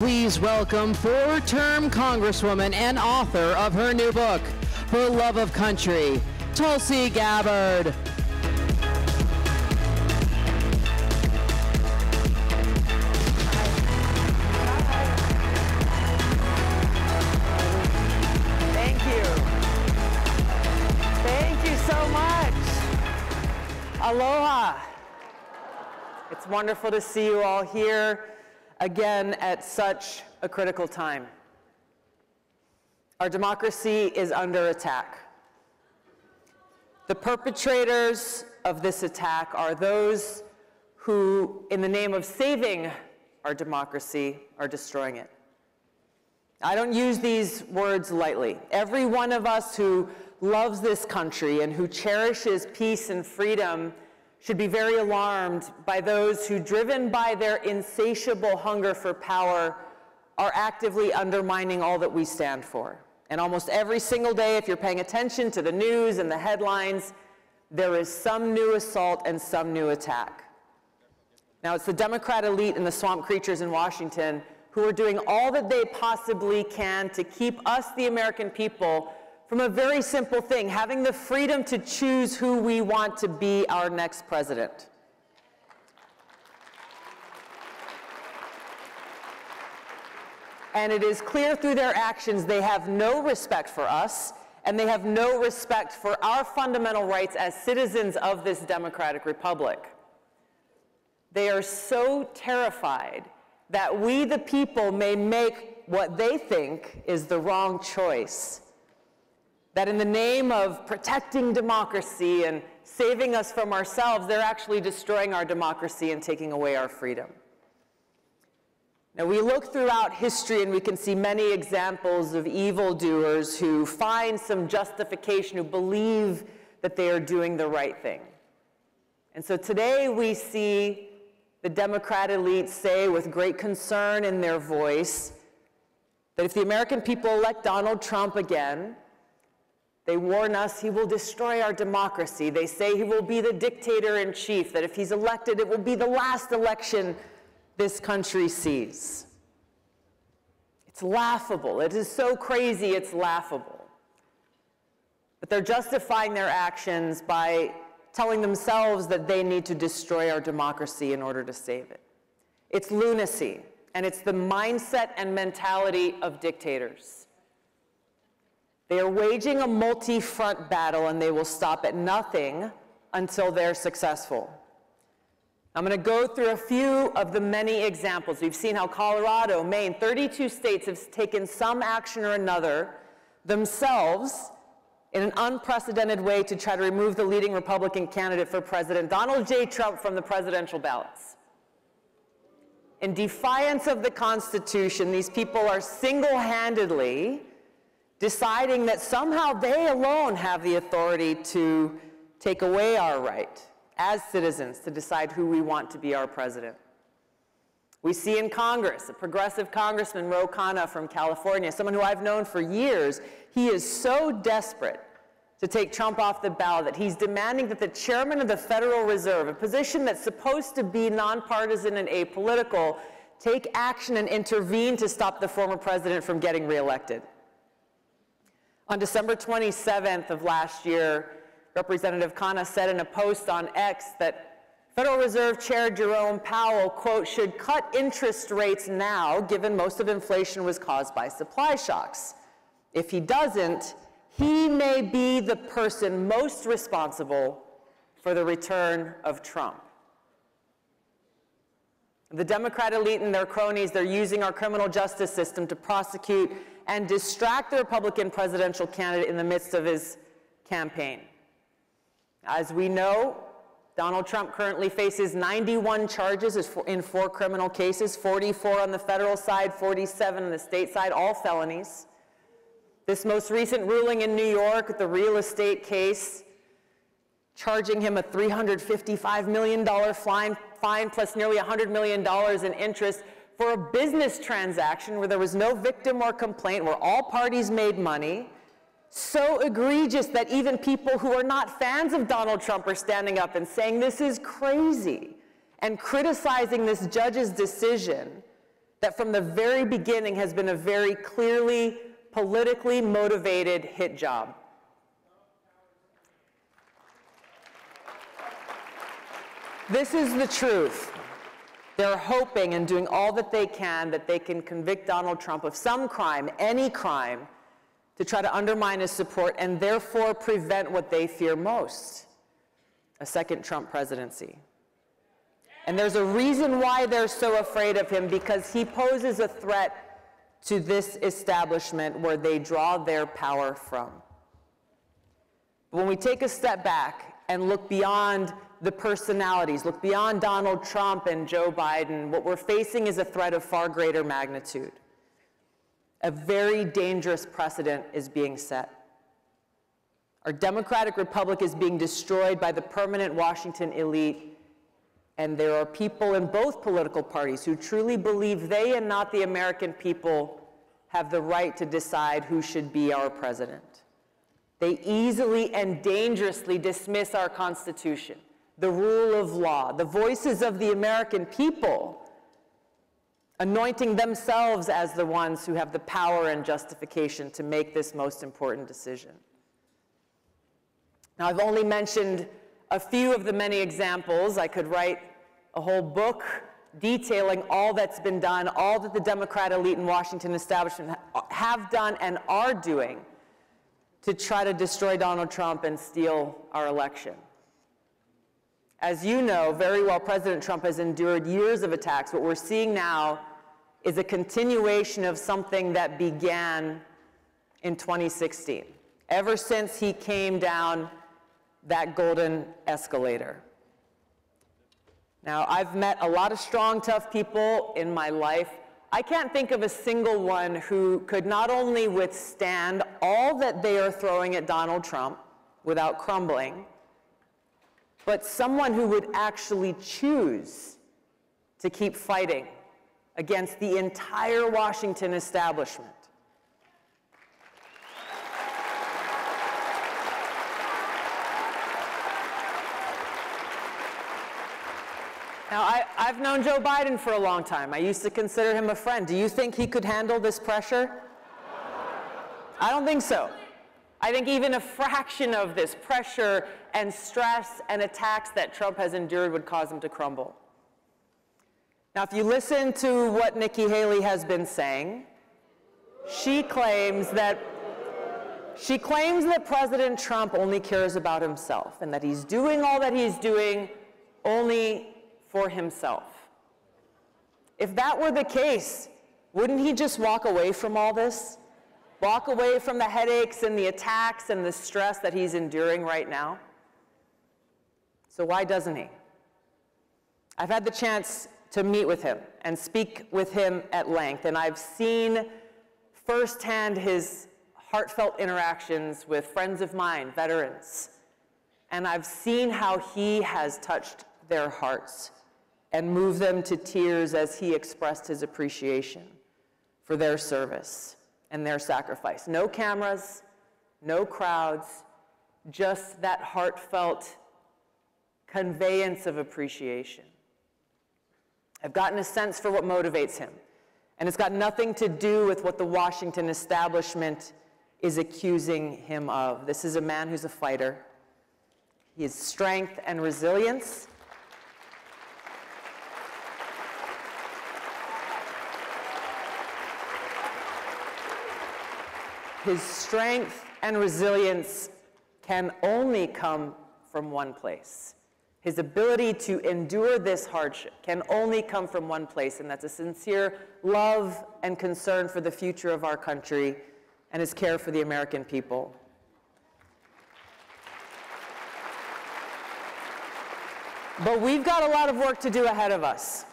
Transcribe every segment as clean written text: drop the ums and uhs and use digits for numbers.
Please welcome four-term Congresswoman and author of her new book, For Love of Country, Tulsi Gabbard. Thank you. Thank you so much. Aloha. It's wonderful to see you all here again at such a critical time. Our democracy is under attack. The perpetrators of this attack are those who, in the name of saving our democracy, are destroying it. I don't use these words lightly. Every one of us who loves this country and who cherishes peace and freedom should be very alarmed by those who, driven by their insatiable hunger for power, are actively undermining all that we stand for. And almost every single day, if you're paying attention to the news and the headlines, there is some new assault and some new attack. Now, it's the Democrat elite and the swamp creatures in Washington who are doing all that they possibly can to keep us, the American people, from a very simple thing, having the freedom to choose who we want to be our next president. And it is clear through their actions they have no respect for us, and they have no respect for our fundamental rights as citizens of this democratic republic. They are so terrified that we, the people, may make what they think is the wrong choice, that in the name of protecting democracy and saving us from ourselves, they're actually destroying our democracy and taking away our freedom. Now, we look throughout history and we can see many examples of evildoers who find some justification, who believe that they are doing the right thing. And so today we see the Democrat elite say with great concern in their voice that if the American people elect Donald Trump again, they warn us he will destroy our democracy. They say he will be the dictator-in-chief, that if he's elected, it will be the last election this country sees. It's laughable. It is so crazy, it's laughable. But they're justifying their actions by telling themselves that they need to destroy our democracy in order to save it. It's lunacy, and it's the mindset and mentality of dictators. They are waging a multi-front battle, and they will stop at nothing until they're successful. I'm going to go through a few of the many examples. We've seen how Colorado, Maine, 32 states have taken some action or another themselves in an unprecedented way to try to remove the leading Republican candidate for president, Donald J. Trump, from the presidential ballots. In defiance of the Constitution, these people are single-handedly deciding that somehow they alone have the authority to take away our right as citizens to decide who we want to be our president. We see in Congress, a progressive congressman, Ro Khanna from California, someone who I've known for years. He is so desperate to take Trump off the ballot that he's demanding that the chairman of the Federal Reserve, a position that's supposed to be nonpartisan and apolitical, take action and intervene to stop the former president from getting reelected. On December 27th of last year, Representative Khanna said in a post on X that Federal Reserve Chair Jerome Powell, quote, should cut interest rates now, given most of inflation was caused by supply shocks. If he doesn't, he may be the person most responsible for the return of Trump. The Democrat elite and their cronies, they're using our criminal justice system to prosecute and distract the Republican presidential candidate in the midst of his campaign. As we know, Donald Trump currently faces 91 charges in 4 criminal cases, 44 on the federal side, 47 on the state side, all felonies. This most recent ruling in New York, the real estate case, charging him a $355 million fine plus nearly $100 million in interest for a business transaction where there was no victim or complaint, where all parties made money, so egregious that even people who are not fans of Donald Trump are standing up and saying this is crazy and criticizing this judge's decision that from the very beginning has been a very clearly politically motivated hit job. This is the truth. They're hoping and doing all that they can convict Donald Trump of some crime, any crime, to try to undermine his support and therefore prevent what they fear most, a second Trump presidency. And there's a reason why they're so afraid of him, because he poses a threat to this establishment where they draw their power from. When we take a step back and look beyond the personalities, look beyond Donald Trump and Joe Biden, what we're facing is a threat of far greater magnitude. A very dangerous precedent is being set. Our democratic republic is being destroyed by the permanent Washington elite, and there are people in both political parties who truly believe they and not the American people have the right to decide who should be our president. They easily and dangerously dismiss our Constitution, the rule of law, the voices of the American people, anointing themselves as the ones who have the power and justification to make this most important decision. Now, I've only mentioned a few of the many examples. I could write a whole book detailing all that's been done, all that the Democrat elite and Washington establishment have done and are doing to try to destroy Donald Trump and steal our election. As you know very well, President Trump has endured years of attacks. What we're seeing now is a continuation of something that began in 2016, ever since he came down that golden escalator. Now, I've met a lot of strong, tough people in my life. I can't think of a single one who could not only withstand all that they are throwing at Donald Trump without crumbling, but someone who would actually choose to keep fighting against the entire Washington establishment. Now, I've known Joe Biden for a long time. I used to consider him a friend. Do you think he could handle this pressure? I don't think so. I think even a fraction of this pressure and stress and attacks that Trump has endured would cause him to crumble. Now, if you listen to what Nikki Haley has been saying, she claims that President Trump only cares about himself and that he's doing all that he's doing only for himself. If that were the case, wouldn't he just walk away from all this? Walk away from the headaches and the attacks and the stress that he's enduring right now? So why doesn't he? I've had the chance to meet with him and speak with him at length, and I've seen firsthand his heartfelt interactions with friends of mine, veterans, and I've seen how he has touched their hearts and moved them to tears as he expressed his appreciation for their service and their sacrifice. No cameras, no crowds, just that heartfelt conveyance of appreciation. I've gotten a sense for what motivates him, and it's got nothing to do with what the Washington establishment is accusing him of. This is a man who's a fighter. He has strength and resilience. His strength and resilience can only come from one place. His ability to endure this hardship can only come from one place, and that's a sincere love and concern for the future of our country and his care for the American people. But we've got a lot of work to do ahead of us.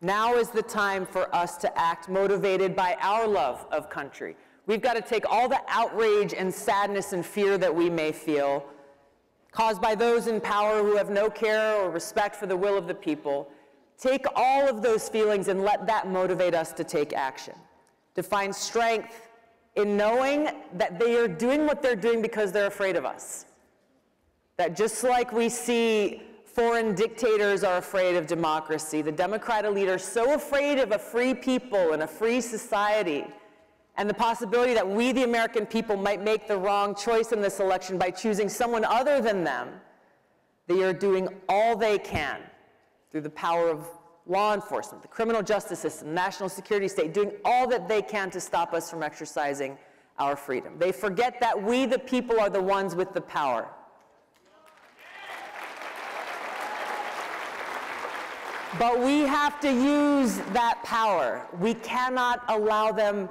Now is the time for us to act motivated by our love of country. We've got to take all the outrage and sadness and fear that we may feel, caused by those in power who have no care or respect for the will of the people, take all of those feelings and let that motivate us to take action, to find strength in knowing that they are doing what they're doing because they're afraid of us. That just like we see Foreign dictators are afraid of democracy. The Democrat elite are so afraid of a free people and a free society and the possibility that we, the American people, might make the wrong choice in this election by choosing someone other than them. They are doing all they can through the power of law enforcement, the criminal justice system, the national security state, doing all that they can to stop us from exercising our freedom. They forget that we, the people, are the ones with the power. But we have to use that power. We cannot allow them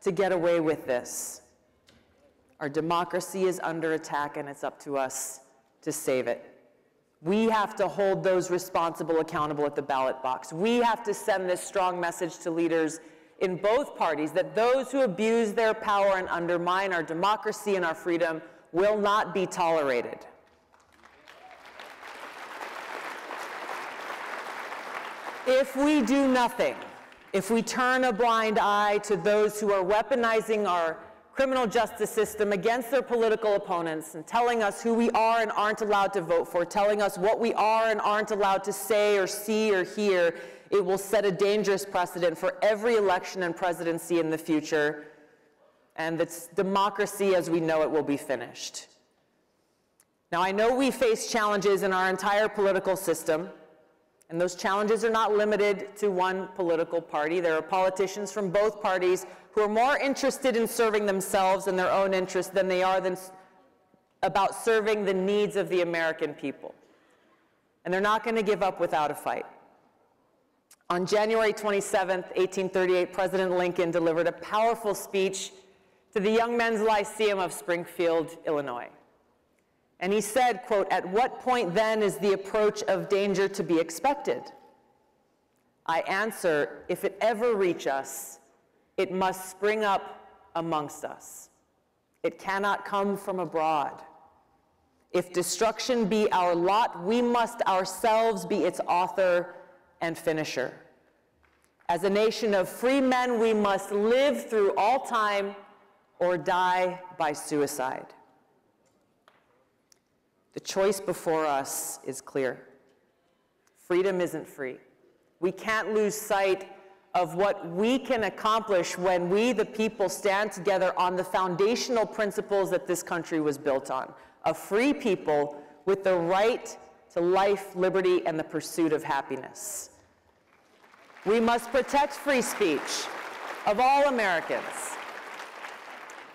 to get away with this. Our democracy is under attack, and it's up to us to save it. We have to hold those responsible accountable at the ballot box. We have to send this strong message to leaders in both parties that those who abuse their power and undermine our democracy and our freedom will not be tolerated. If we do nothing, if we turn a blind eye to those who are weaponizing our criminal justice system against their political opponents and telling us who we are and aren't allowed to vote for, telling us what we are and aren't allowed to say or see or hear, it will set a dangerous precedent for every election and presidency in the future, and that democracy as we know it will be finished. Now, I know we face challenges in our entire political system, and those challenges are not limited to one political party. There are politicians from both parties who are more interested in serving themselves and their own interests than they are about serving the needs of the American people. And they're not going to give up without a fight. On January 27th, 1838, President Lincoln delivered a powerful speech to the Young Men's Lyceum of Springfield, Illinois. And he said, quote, "At what point then is the approach of danger to be expected? I answer, if it ever reach us, it must spring up amongst us. It cannot come from abroad. If destruction be our lot, we must ourselves be its author and finisher. As a nation of free men, we must live through all time or die by suicide." The choice before us is clear. Freedom isn't free. We can't lose sight of what we can accomplish when we, the people, stand together on the foundational principles that this country was built on. A free people with the right to life, liberty, and the pursuit of happiness. We must protect free speech of all Americans.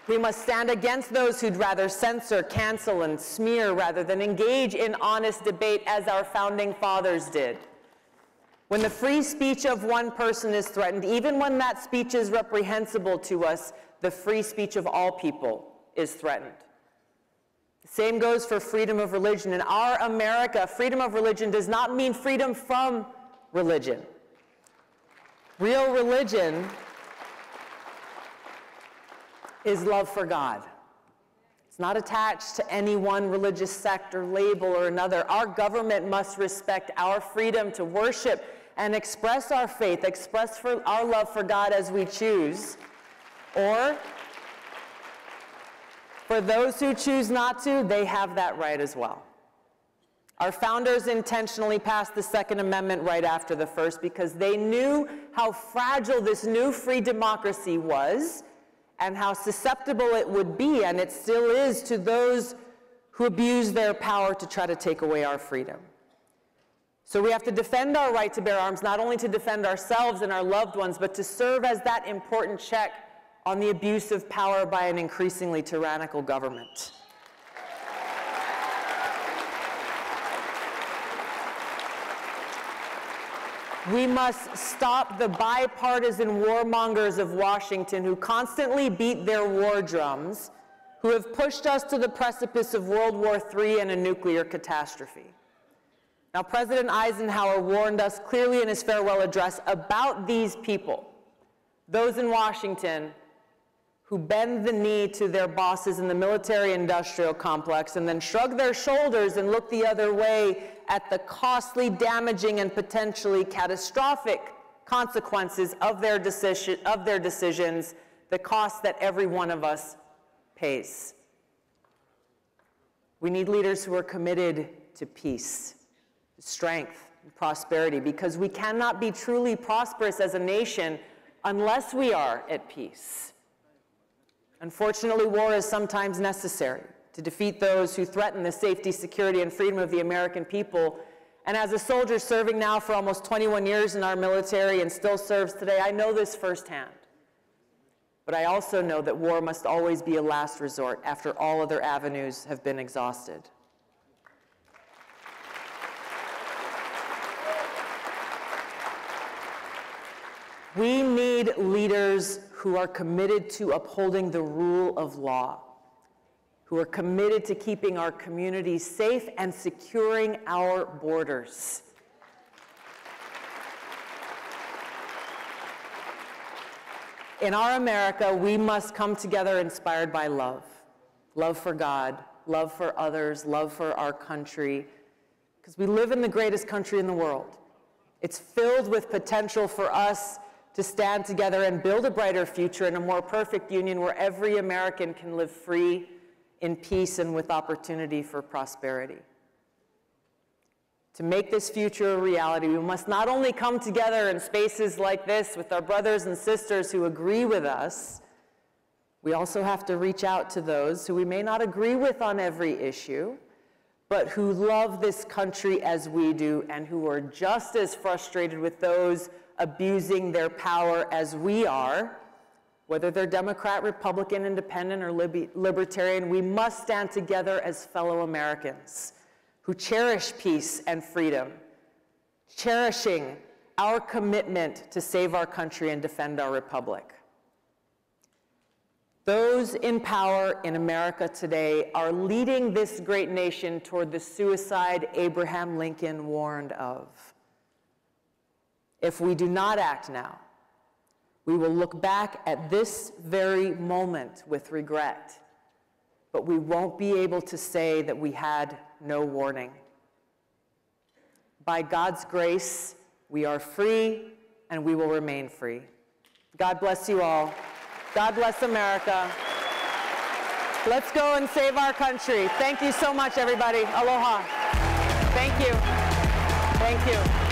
We must stand against those who'd rather censor, cancel, and smear rather than engage in honest debate as our founding fathers did. When the free speech of one person is threatened, even when that speech is reprehensible to us, the free speech of all people is threatened. The same goes for freedom of religion. In our America, freedom of religion does not mean freedom from religion. Real religion is love for God. It's not attached to any one religious sect or label or another. Our government must respect our freedom to worship and express our faith, express our love for God as we choose. Or, for those who choose not to, they have that right as well. Our founders intentionally passed the Second Amendment right after the First because they knew how fragile this new free democracy was and how susceptible it would be, and it still is, to those who abuse their power to try to take away our freedom. So we have to defend our right to bear arms, not only to defend ourselves and our loved ones, but to serve as that important check on the abuse of power by an increasingly tyrannical government. We must stop the bipartisan warmongers of Washington who constantly beat their war drums, who have pushed us to the precipice of World War III and a nuclear catastrophe. Now, President Eisenhower warned us clearly in his farewell address about these people, those in Washington who bend the knee to their bosses in the military-industrial complex and then shrug their shoulders and look the other way at the costly, damaging, and potentially catastrophic consequences of their decisions, the cost that every one of us pays. We need leaders who are committed to peace, strength, and prosperity, because we cannot be truly prosperous as a nation unless we are at peace. Unfortunately, war is sometimes necessary to defeat those who threaten the safety, security, and freedom of the American people. And as a soldier serving now for almost 21 years in our military and still serves today, I know this firsthand. But I also know that war must always be a last resort after all other avenues have been exhausted. We need leaders who are committed to upholding the rule of law, who are committed to keeping our communities safe and securing our borders. In our America, we must come together inspired by love. Love for God, love for others, love for our country, because we live in the greatest country in the world. It's filled with potential for us to stand together and build a brighter future and a more perfect union where every American can live free, in peace, and with opportunity for prosperity. To make this future a reality, we must not only come together in spaces like this with our brothers and sisters who agree with us, we also have to reach out to those who we may not agree with on every issue, but who love this country as we do and who are just as frustrated with those abusing their power as we are. Whether they're Democrat, Republican, Independent, or Libertarian, we must stand together as fellow Americans who cherish peace and freedom, cherishing our commitment to save our country and defend our republic. Those in power in America today are leading this great nation toward the suicide Abraham Lincoln warned of. If we do not act now, we will look back at this very moment with regret, but we won't be able to say that we had no warning. By God's grace, we are free and we will remain free. God bless you all. God bless America. Let's go and save our country. Thank you so much, everybody. Aloha. Thank you. Thank you.